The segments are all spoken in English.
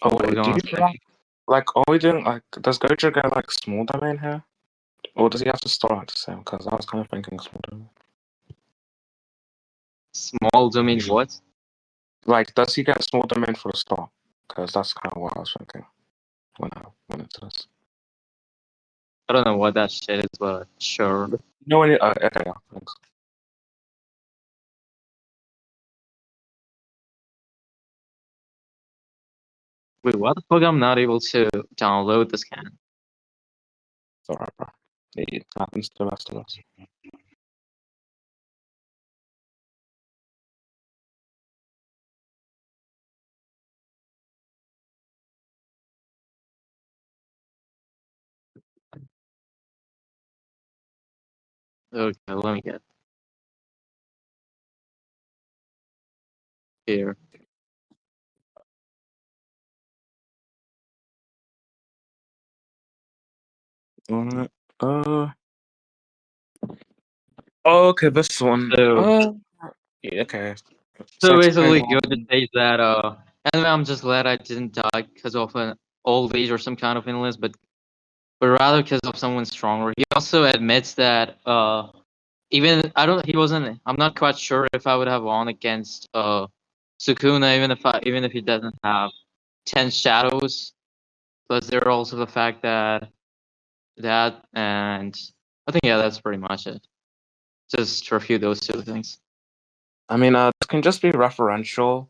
Oh What we're wait, do gonna you say. think, like, are we doing like, does Gojo get like small domain here? Or does he have to start at the same? Because I was kind of thinking small domain. Small domain what? Like, does he get small domain for the start? Because that's kind of what I was thinking when I went into this. I don't know what that shit is, but sure. No, when okay, yeah, thanks. Wait, what the fuck? I'm not able to download the scan. It's alright, bro. It happens to the rest of us. Okay, let me get here. Alright. Oh, okay, this one. So, Yeah, okay. so Explain basically, more. Gojo says that and I'm just glad I didn't die because of an old age or some kind of illness, but rather because of someone stronger. He also admits that even I'm not quite sure if I would have won against Sukuna even if he doesn't have 10 shadows. Plus there also the fact that and I think yeah, that's pretty much it. Just to refute those two things. I mean, this can just be referential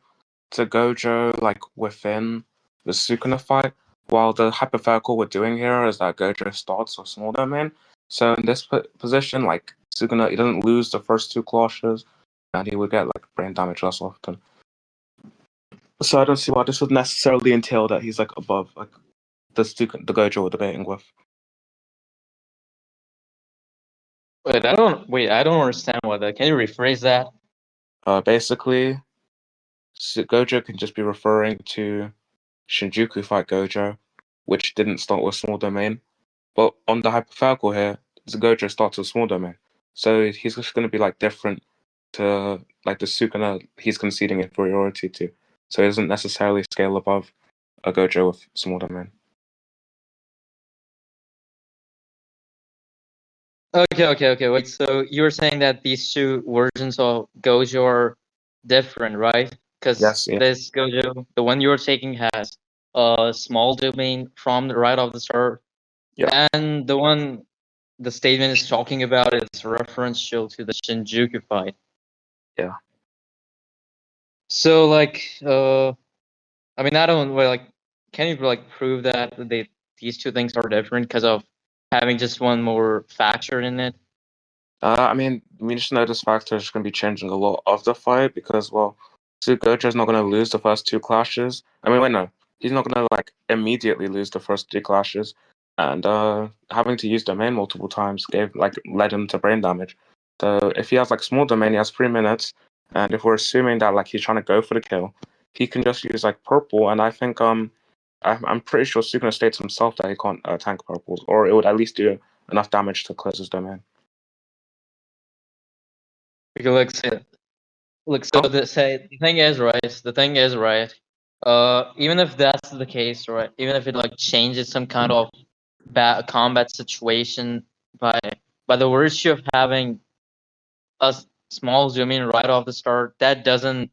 to Gojo, like, within the Sukuna fight, while the hypothetical we're doing here is that Gojo starts with small domain. So in this position, like, Sukuna, he doesn't lose the first two clashes, and he would get, like, brain damage less often. So I don't see why this would necessarily entail that he's, like, above, like, the Gojo we're debating with. Wait, I don't understand what that. Can you rephrase that? Basically, Gojo can just be referring to Shinjuku fight Gojo, which didn't start with small domain. But on the hypothetical here, Gojo starts with small domain. So he's just going to be like different to like the Sukuna he's conceding inferiority to. So he doesn't necessarily scale above a Gojo with small domain. Okay. Wait, so you're saying that these two versions of Gojo are different, right? Because Yes, yeah. this Gojo, the one you're taking, has a small domain from the right of the start, Yeah. and the one the statement is talking about is referential to the Shinjuku fight. Yeah. So like, I mean, I don't like. Can you like prove that these two things are different because of having just one more factor in it? I mean, we just know this factor is going to be changing a lot of the fight because, well, Gojo's not going to lose the first two clashes. I mean, wait, no. He's not going to, like, immediately lose the first two clashes. And having to use domain multiple times led him to brain damage. So if he has, like, small domain, he has 3 minutes. And if we're assuming that, like, he's trying to go for the kill, he can just use, like, purple. And I think, I'm pretty sure Sukuna states himself that he can't tank purples, or it would at least do enough damage to close his domain. Because so the thing is right. The thing is right. Even if that's the case, right? Even if it like changes some kind of combat situation by the virtue of having a small zoom in right off the start, that doesn't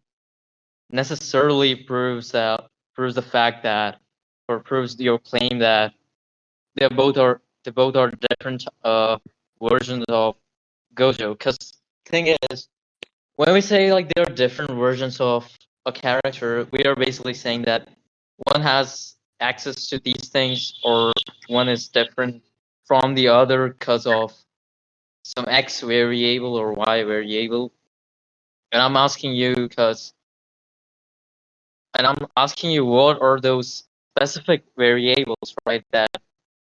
necessarily proves the fact that or proves your claim that they both are different versions of Gojo. Because thing is, when we say like there are different versions of a character, we are basically saying that one has access to these things or one is different from the other because of some X variable or Y variable. And I'm asking you what are those specific variables, right, that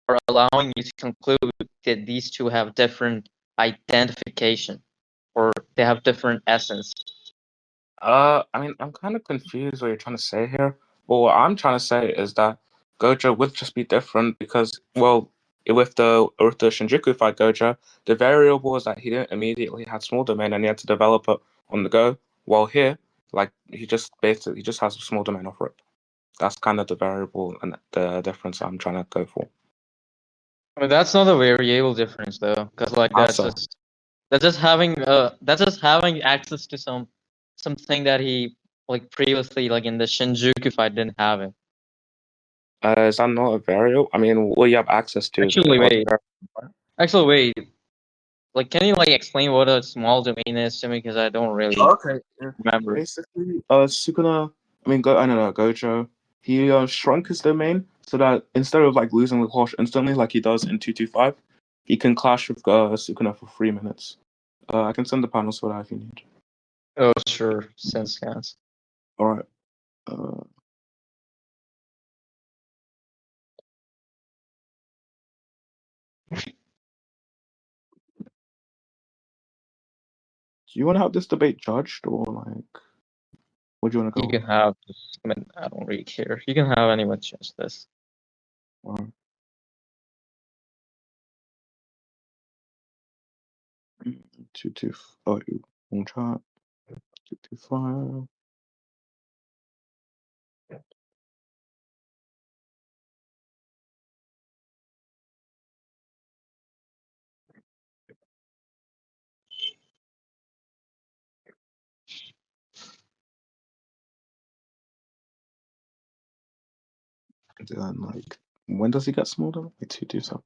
are allowing you to conclude that these two have different identification or they have different essence. I mean, I'm kind of confused what you're trying to say here. But what I'm trying to say is that Gojo would just be different because, well, with the Shinjuku fight Gojo, the variable is that he didn't immediately have small domain and he had to develop it on the go. While here, like he just has a small domain off rip. That's kind of the variable and the difference I'm trying to go for. I mean, that's not a variable difference though, because like Also, that's just having access to something that he like previously like in the Shinjuku fight didn't have it. is that not a variable? I mean, what you have access to is Actually, what's a wait. variable. Actually, wait. Like, can you like explain what a small domain is to me? Because I don't really Okay. Yeah. remember. Basically, Sukuna, I don't know, Gojo, he shrunk his domain so that instead of like losing the clash instantly like he does in 225, he can clash with Sukuna for 3 minutes. I can send the panels for that if you need. Oh, sure. Sense scans. All right. Uh, do you want to have this debate judged or like, what do you want to You go can have. I mean, I don't really care. You can have anyone change this. with? 225. Oh, one chart. 225. Then like, when does he get smaller? Like 227.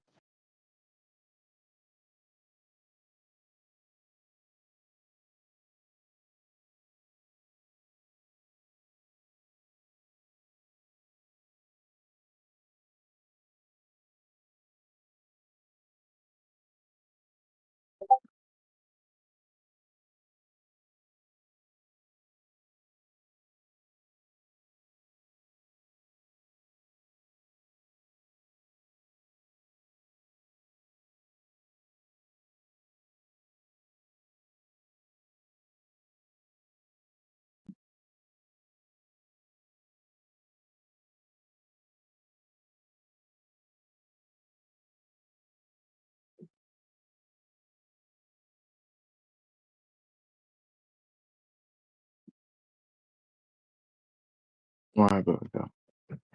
Right, but yeah.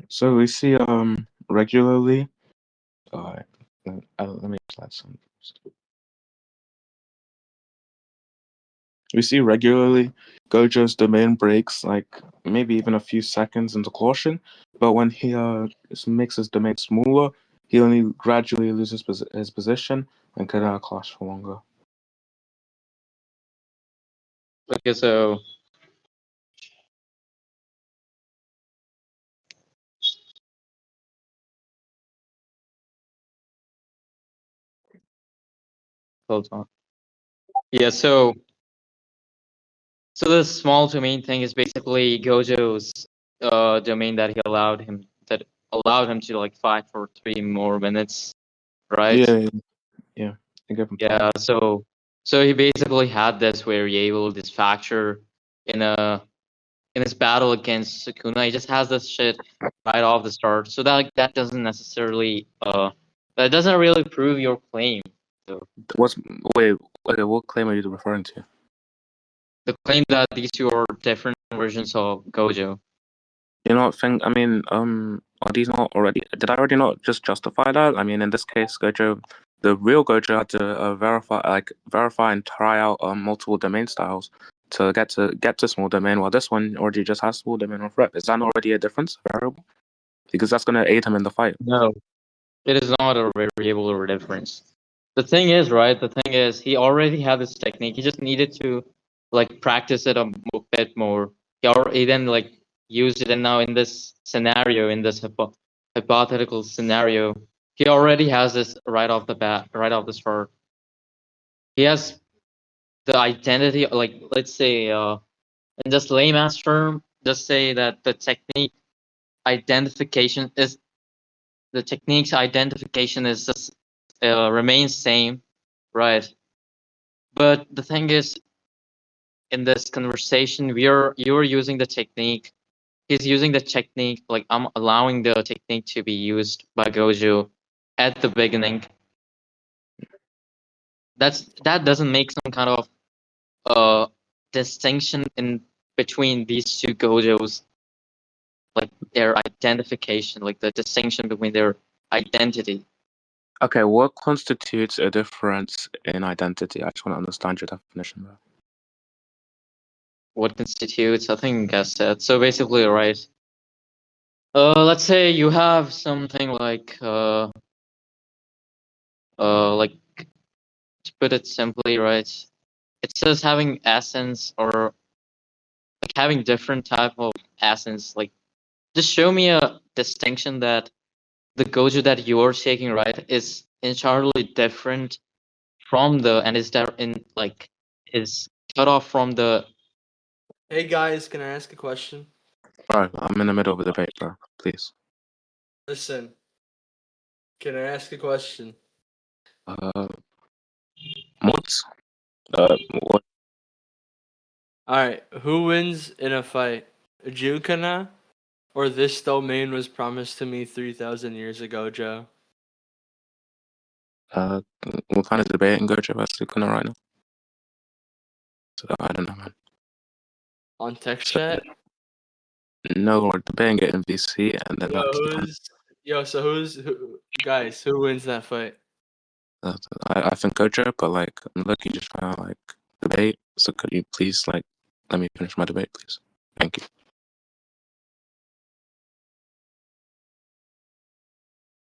So we see regularly. Uh, let me slide some first. We see regularly Gojo's domain breaks like maybe even a few seconds into caution, but when he makes his domain smaller, he only gradually loses his position and can clash for longer. Okay, so hold on. Yeah, so the small domain thing is basically Gojo's domain that allowed him to like fight for 3 more minutes, right? Yeah, yeah. I give him Yeah, time. so he basically had this variable, this factor in a in his battle against Sukuna. He just has this shit right off the start. So that doesn't necessarily that doesn't really prove your claim. So What's wait? Okay, what claim are you referring to? the claim that these two are different versions of Gojo. You know, think. I mean, are these not already? Did I already not just justify that? I mean, in this case, Gojo, the real Gojo had to verify and try out multiple domain styles to get to small domain. While this one already just has small domain of rep. Is that not already a difference variable? Because that's gonna aid him in the fight. No, it is not a variable or difference. The thing is, right? The thing is, he already had this technique. He just needed to like practice it a bit more. He then like used it, and now in this scenario, in this hypothetical scenario, he already has this right off the bat, right off the start. He has the identity, like let's say, in just layman's term, just say that identification is the technique's identification is just remains same, right? But the thing is, in this conversation, you're using the technique. He's using the technique. Like I'm allowing the technique to be used by Gojo at the beginning. That doesn't make some kind of distinction in between these two Gojos. Like their identification, like the distinction between their identity. Okay, what constitutes a difference in identity? I just want to understand your definition there. What constitutes? I think I said so. Basically, right. Let's say you have something like to put it simply, right? It says having essence or like having different type of essence. Like, just show me a distinction that the Gojo that you're taking, right, is entirely different from the and is there in like is cut off from the. Hey guys, can I ask a question? Bro, I'm in the middle of a debate, bro. Please. Listen, can I ask a question? Mods? What? Alright, who wins in a fight? Jukana or this domain was promised to me 3,000 years ago, Joe? What kind of debate in Gojo versus Sukuna right now? So, I don't know, man. On text So, chat? no, we're debating it in VC, and then Guys, who wins that fight? I think Gojo, but like, I'm looking just trying to like debate. So could you please like let me finish my debate, please? Thank you.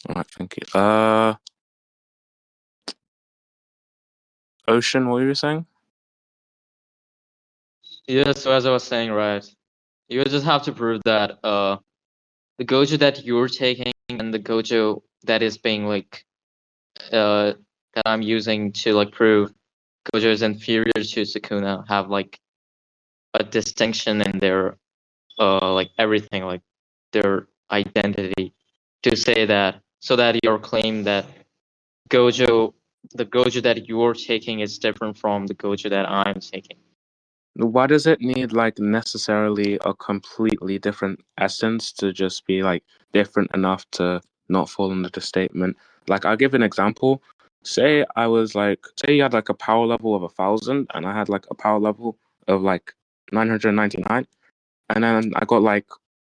All right, thank you. Ocean, what were you saying? Yeah, so as I was saying, right, you just have to prove that the Gojo that you're taking and the Gojo that is being like that I'm using to like prove Gojo is inferior to Sukuna have like a distinction in their like everything, like their identity, to say that so that your claim that Gojo the Gojo that you're taking is different from the Gojo that I'm taking. Why does it need like necessarily a completely different essence to just be like different enough to not fall under the statement? Like, I'll give an example. Say you had like a power level of 1,000, and I had like a power level of like 999, and then I got like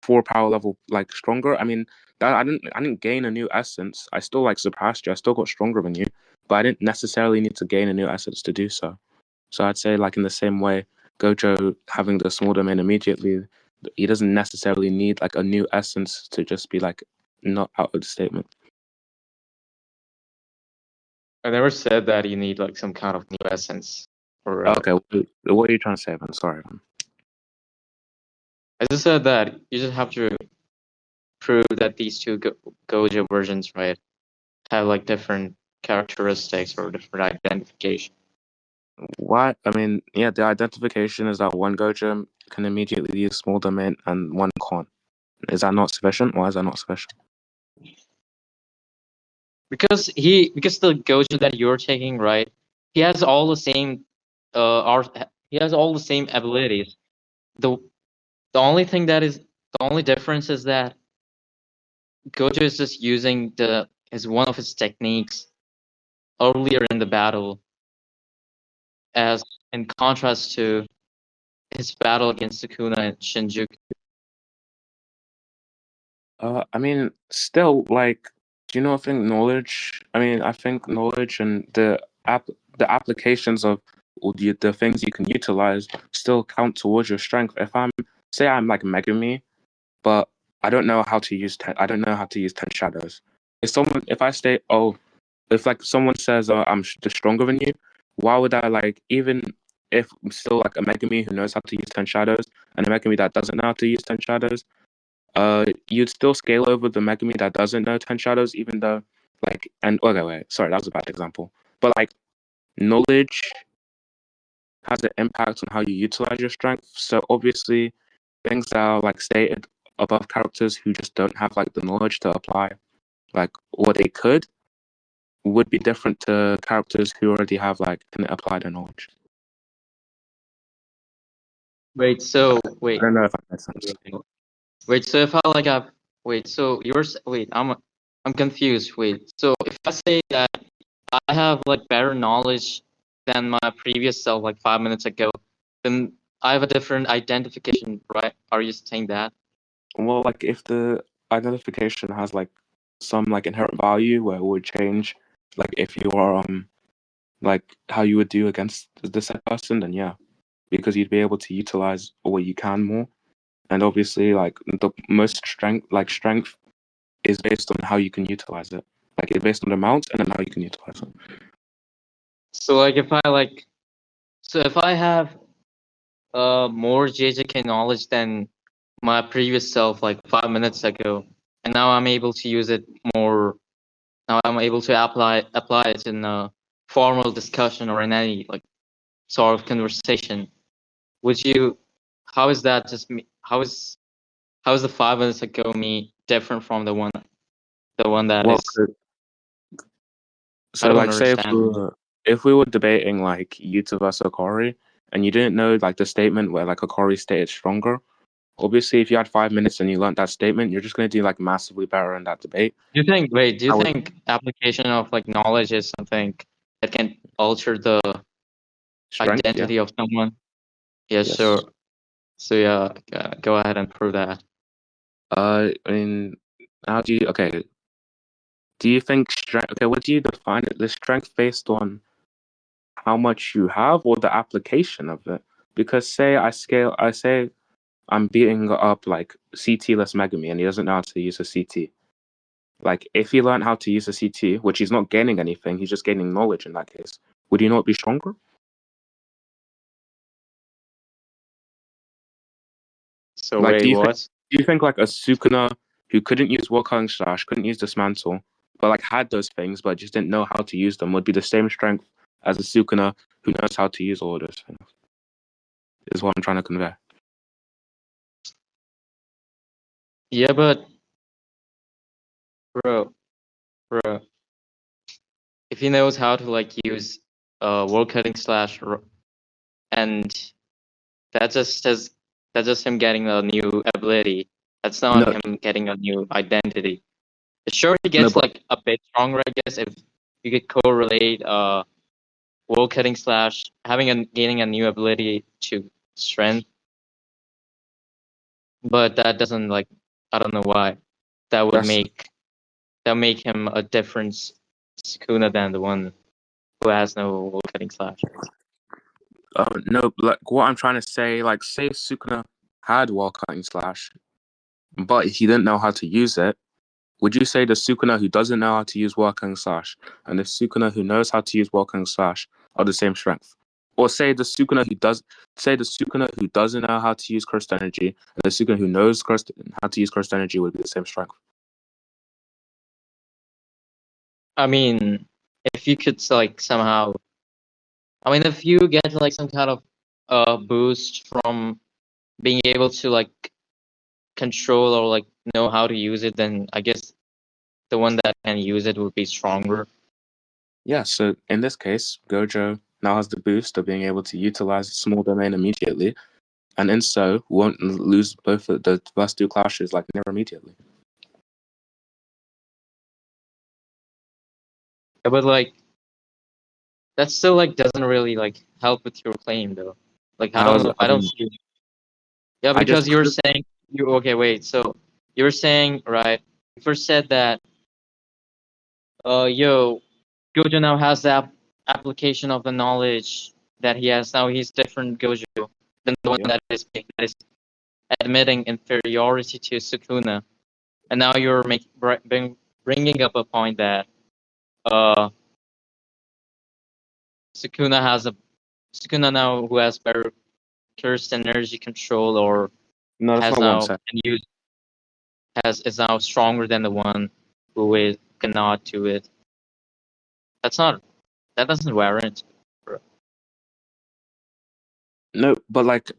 4 power level like stronger. I mean, that I didn't gain a new essence. I still like surpassed you. I still got stronger than you, but I didn't necessarily need to gain a new essence to do so. So I'd say, like, in the same way, Gojo having the small domain immediately, he doesn't necessarily need like a new essence to just be like not out of the statement. I never said that you need like some kind of new essence. Or Okay, what are you trying to say, man? Sorry, man. I just said that you just have to prove that these two Gojo versions, right, have like different characteristics or different identification. Why? I mean, yeah, the identification is that one Gojo can immediately use small domain and one can't. Is that not sufficient? Why is that not sufficient? Because the Gojo that you're taking, right, he has all the same art. He has all the same abilities. The the only thing that is the only difference is that Gojo is just using the as one of his techniques earlier in the battle, as in contrast to his battle against Sukuna and Shinjuku. I mean, still, like, do you know? I think knowledge and the applications of all the things you can utilize still count towards your strength. Say I'm like Megumi, but I don't know how to use 10 shadows. If I say, oh, if like someone says, oh, just stronger than you, why would I like, even if I'm still like a Megumi who knows how to use 10 shadows and a Megumi that doesn't know how to use 10 shadows, you'd still scale over the Megami that doesn't know 10 shadows, even though, like, and okay, wait, sorry, that was a bad example. But like, knowledge has an impact on how you utilize your strength. So obviously, things that are like stated above characters who just don't have like the knowledge to apply, like, what they could, would be different to characters who already have like can apply their knowledge. Wait, so I don't know if that makes sense. wait, so if I like have wait, so yours wait, I'm confused. Wait, so if I say that I have like better knowledge than my previous self like 5 minutes ago, then I have a different identification, right? Are you saying that? Well, like if the identification has like some like inherent value where it would change, like if you are like how you would do against the said person, then yeah, because you'd be able to utilize what you can more. And obviously, like the most strength is based on how you can utilize it. Like it's based on the amount and then how you can utilize it. So like if I have more JJK knowledge than my previous self like 5 minutes ago, and now I'm able to use it more. Now I'm able to apply it in a formal discussion or in any like sort of conversation. Would you? How is that just me? How is the 5 minutes ago me different from the one that Well, is? I so don't like say understand. if we were debating like Yuta versus Akari, and you didn't know like the statement where like Akari stated stronger. Obviously, if you had 5 minutes and you learned that statement, you're just going to do like massively better in that debate. Do you think? Wait. Do you I would think application of like knowledge is something that can alter the strength, yeah, identity of someone? Yeah, yes. sure. So yeah, go ahead and prove that. I mean, how do you? Okay, do you think strength? Okay, what do you define it? The strength based on how much you have or the application of it? Because I say I'm beating up like CT-less Megami, and he doesn't know how to use a CT. Like, if he learned how to use a CT, which he's not gaining anything, he's just gaining knowledge in that case. Would he not be stronger? So Like, wait, what? do you think like a Sukuna who couldn't use Wakang Slash, couldn't use Dismantle, but like had those things but just didn't know how to use them would be the same strength as a Sukuna who knows how to use all of those things? Is what I'm trying to convey. Yeah, but bro, if he knows how to like use word cutting slash and that's just him getting a new ability. That's not No, him getting a new identity. Sure, he no, gets but like a bit stronger, I guess, if you could correlate wall cutting slash having a gaining a new ability to strength, but that doesn't like I don't know why that would that's make him a different Sukuna than the one who has no wall cutting slash. no. Like what I'm trying to say, like say Sukuna had Wall Cutting Slash, but he didn't know how to use it. Would you say the Sukuna who doesn't know how to use Wakang Slash and the Sukuna who knows how to use Wakang Slash are the same strength? Or say the Sukuna who doesn't know how to use Cursed Energy and the Sukuna who knows how to use Cursed Energy would be the same strength. I mean, if you could like somehow, I mean, if you get like some kind of boost from being able to like control or like know how to use it, then I guess the one that can use it would be stronger. Yeah, so in this case, Gojo now has the boost of being able to utilize the small domain immediately, and in so won't lose both of the first two clashes like near immediately. Yeah, but like that still like doesn't really like help with your claim though. Like I How don't is know, it? I don't see. Yeah, I just because you're saying you okay. Wait, so you're saying right? You first said that yo, Gojo now has the application of the knowledge that he has now. He's different Gojo than the one yeah. that is admitting inferiority to Sukuna, and now you're bringing up a point that uh Sukuna has a Sukuna now who has better cursed energy control or No, that's has not what I'm now saying. can use has is now stronger than the one who is cannot do it. That's not that doesn't warrant. Bro. No, but like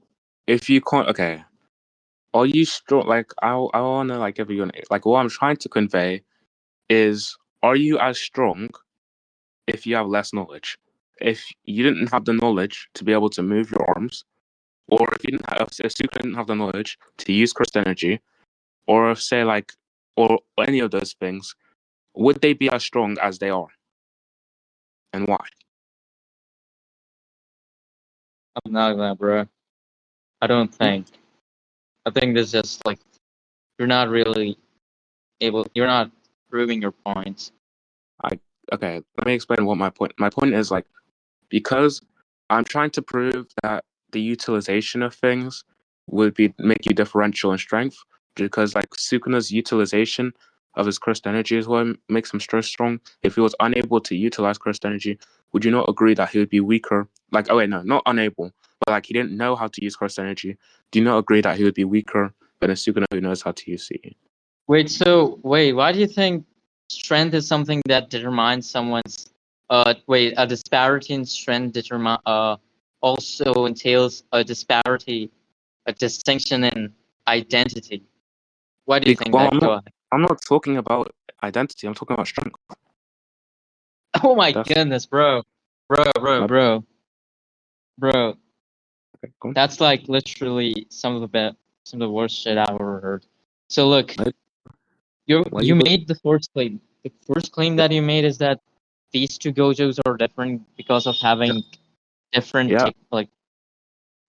if you can't, okay, are you strong? Like I wanna like give you an like what I'm trying to convey is are you as strong if you have less knowledge? If you didn't have the knowledge to be able to move your arms, or if you didn't have if you didn't have the knowledge to use cursed energy, or if say like or any of those things, would they be as strong as they are? And why? I'm not gonna, bro. I don't No. think. I think this is just like you're not really able. You're not proving your points. Okay, let me explain what my point. My point is like because I'm trying to prove that the utilization of things would be make you differential in strength because like Sukuna's utilization of his cursed energy is what makes him so strong. If he was unable to utilize cursed energy, would you not agree that he would be weaker? Like, oh wait, no, not unable, but like he didn't know how to use cursed energy. Do you not agree that he would be weaker than a Sukuna who knows how to use CE? Wait, why do you think strength is something that determines someone's a disparity in strength also entails a disparity, a distinction in identity. Why do you think Well, that? Go ahead. I'm not talking about identity. I'm talking about strength. Oh my That's goodness, bro. Bro, bro, my bro, bro. okay, go on. That's like literally some of the worst shit I've ever heard. So look, Why- why you you go? made the first claim. The first claim that you made is that these two Gojos are different because of having different Yeah.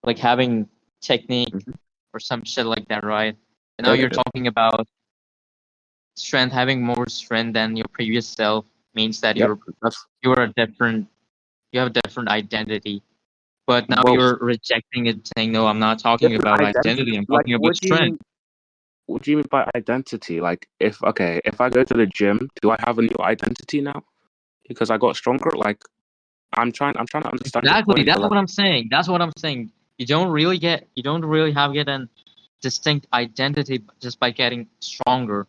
like having technique Mhm. or some shit like that, right? And now Yeah, you're talking about strength, having more strength than your previous self means that yep. That's you're a different, you have a different identity. But now well, you're rejecting it, saying no, I'm not talking different about identity. identity, I'm Like, talking about what do you strength. mean? What do you mean by identity? Like, if I go to the gym, do I have a new identity now because I got stronger? Like, I'm trying to understand your Exactly, point, that's but like, what I'm saying. That's what I'm saying. You don't really have get a distinct identity just by getting stronger,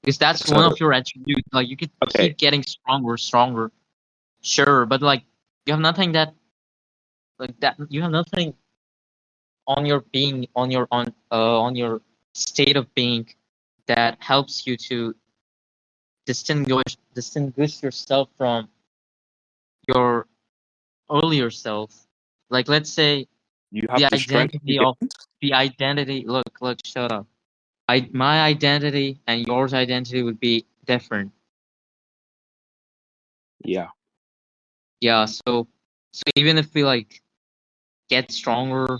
because that's so one of your attributes. Like you could okay, keep getting stronger, sure, but like you have nothing that like that. You have nothing on your being on your state of being that helps you to distinguish yourself from your earlier self. Like let's say you the have the strength you identity get. of the identity. Look, shut up. My identity and yours identity would be different. Yeah. Yeah, so even if we like get stronger,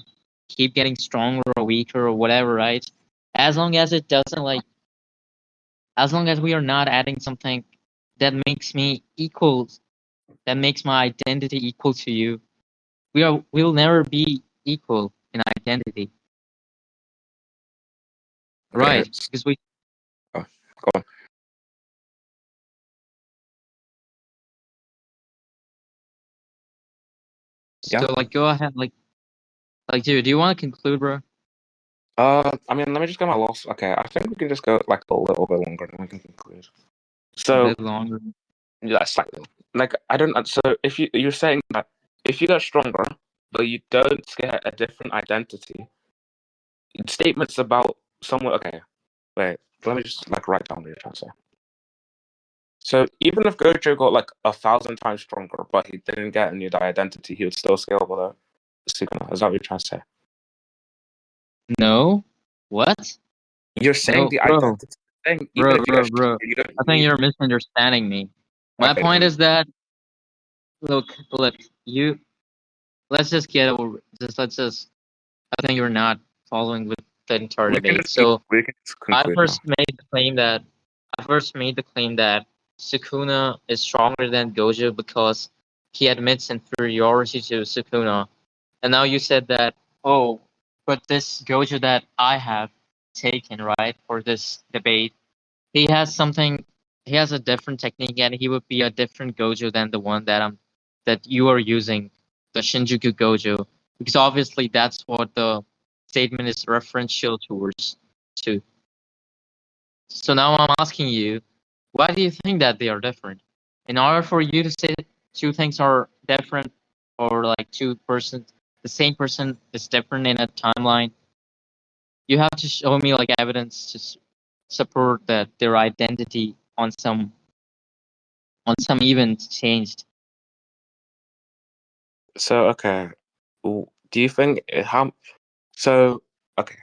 keep getting stronger or weaker or whatever, right? As long as it doesn't like, as long as we are not adding something that makes me equal, that makes my identity equal to you, we'll never be equal in identity, Okay. right? Because we Oh, go on. Yeah. so like go ahead, like dude, do you want to conclude, bro? I mean, let me just get my last. Okay, I think we can just go like a little bit longer, and we can conclude. A So bit longer. yeah, slightly. Like I don't. So if you're saying that if you get stronger, but you don't get a different identity, statements about someone. Okay, wait. Let me just like write down what you're trying to say. So even if Gojo got like 1,000 times stronger, but he didn't get a new identity, he would still scale below Sukuna. Is that what you're trying to say? No, what? You're saying No, the identity thing, even if you get bro. stronger, you don't I think need. you're misunderstanding me. My Okay, point then. is that look, you let's just get over just let's just I think you're not following with the entire debate. So We can just conclude now. I first made the claim that Sukuna is stronger than Gojo because he admits inferiority to Sukuna. And now you said that, oh, but this Gojo that I have taken, right, for this debate, he has something he has a different technique and he would be a different Gojo than the one that you are using, the Shinjuku Gojo. Because obviously that's what the statement is referential towards to. So now I'm asking you, why do you think that they are different? In order for you to say two things are different, or like the same person is different in a timeline, you have to show me like evidence to support that their identity on some event changed. So okay, do you think how? So okay,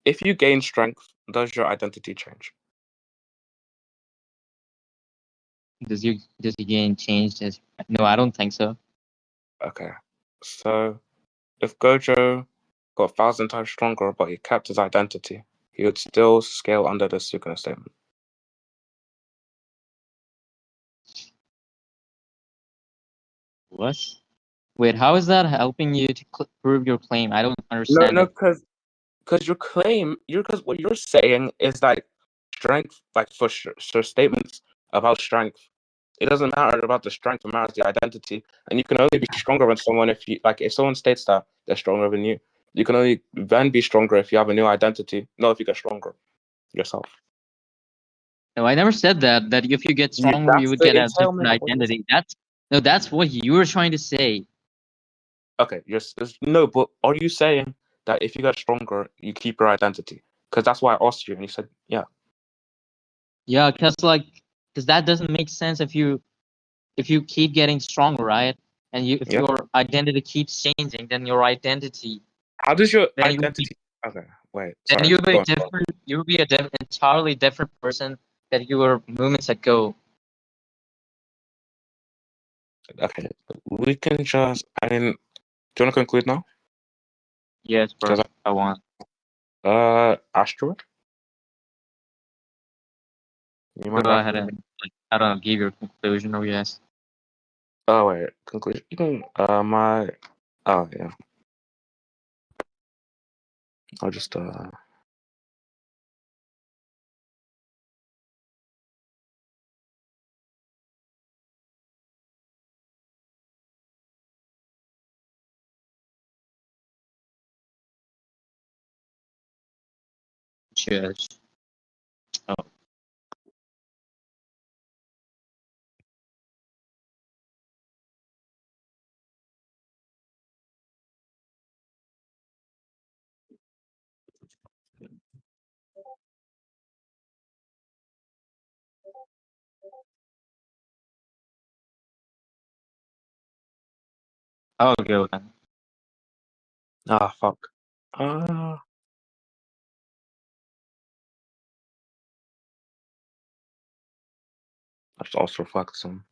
if you gain strength, does your identity change? Does your game changed? No, I don't think so. Okay, so if Gojo got 1,000 times stronger, but he kept his identity, he would still scale under the Sukuna statement. What? Wait, how is that helping you to prove your claim? I don't No, understand it. because your claim, because what you're saying is like strength, like for statements about strength. It doesn't matter about the strength; it matters the identity. And you can only be stronger than someone if someone states that they're stronger than you. You can only then be stronger if you have a new identity, not if you get stronger yourself. No, I never said that. That if you get stronger, you That's would the get a different entailment of what you're saying. identity. That's what you were trying to say. Okay, no, but are you saying that if you get stronger, you keep your identity? Because that's why I asked you, and you said, yeah. Yeah, because that doesn't make sense if you keep getting stronger, right? And if Yeah. your identity keeps changing, then your identity How does your then you identity? Okay, wait. then Sorry. you'll be Go on. different. You'll be entirely different person that you were moments ago. Okay, we can just. I mean, do you want to conclude now? Yes, bro. Because I want. asteroid. You mind Go if I ahead conclude? and I don't know, give your conclusion or yes. Oh wait, conclusion. You can. My. Oh yeah. I'll just. Cheers. Oh. I'll go then. Ah, fuck. Let's also fuck some.